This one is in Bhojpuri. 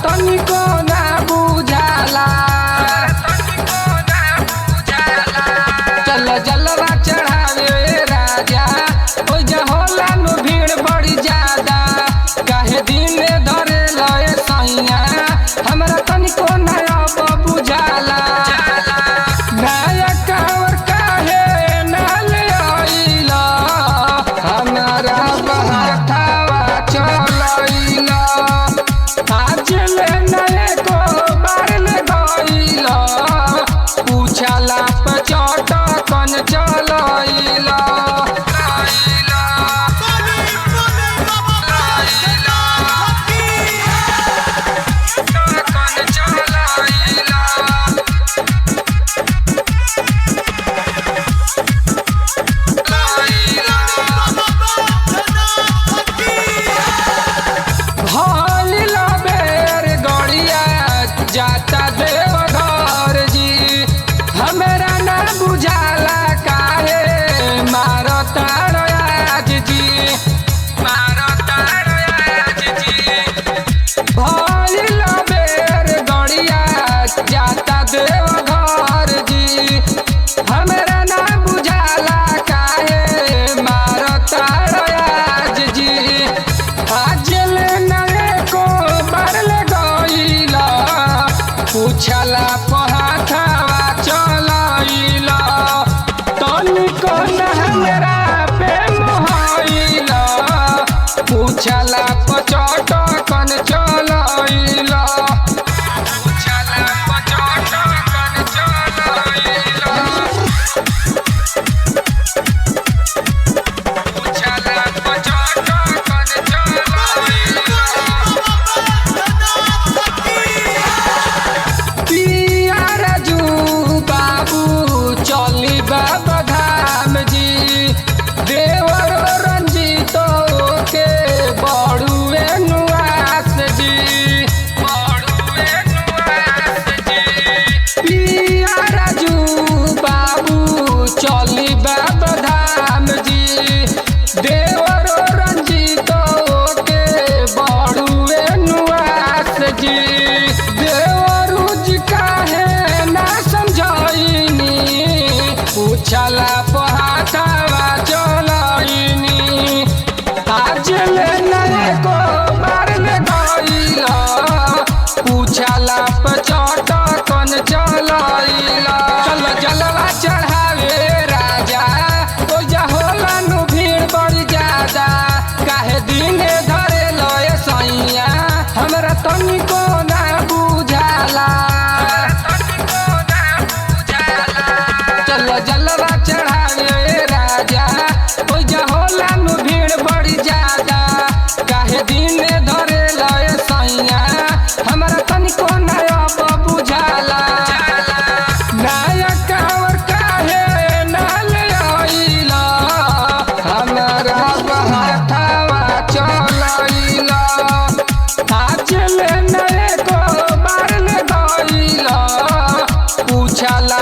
तनिको ना बुझाला। चल जलवा चढ़ावे राजा ओ होला नु भीड़ बड़ी ज्यादा। काहे दिन धरे लए सैया हमरा तनिको ना अब बुझाला। नया कावर काहे नाल आइला हमरा बहठावा चलैला। आज ले नए को बार ले गइला पूछला पचट कन चलैला। जाता देवघर जी हमरा ना बुझाला काहे मारता आज जी मारता आज जी। भइल बेर गड़िया जाता देवघर जी हमरा ना बुझाला काहे मारता आज जी। आज ले नए को बारल गइला पूछला पहाठावा चलैला। तनिको ना हमरा पे मोहइला पूछला पचट कन चलैला। पूछला पचट कन चलैला। पूछला पचट कन चलैला। पिया राजू बाबू चली बाबा धाम जी देवर रंजीत के बड़ुए नुआस जी बड़ुए नुआस जी। पिया राजू बाबू चली बाबा धाम जी देवर रंजीत के बड़ुए नुआस जी। देवरू जी काहे ना समझाइनी पूछला पहाठावा चलैनी। आज ले नए को बार ले गइला पूछला पचट कन चलैला। चल जलवा चढ़ावे राजा ओ होला नु भीड़ बड़ी ज्यादा। काहे दिन धरे लए सैया हमरा तनिको ना बुझाला। चल जलवा चढ़ावे राजा ओ होला नु भीड़ बड़ी ज्यादा। काहे दिन धरे लए सैया हमरा तनिको ना अब बुझाला। नया कावर काहे नाल आइला हमरा बहठावा चलैला। आज ले नए को बार ले गइला पूछला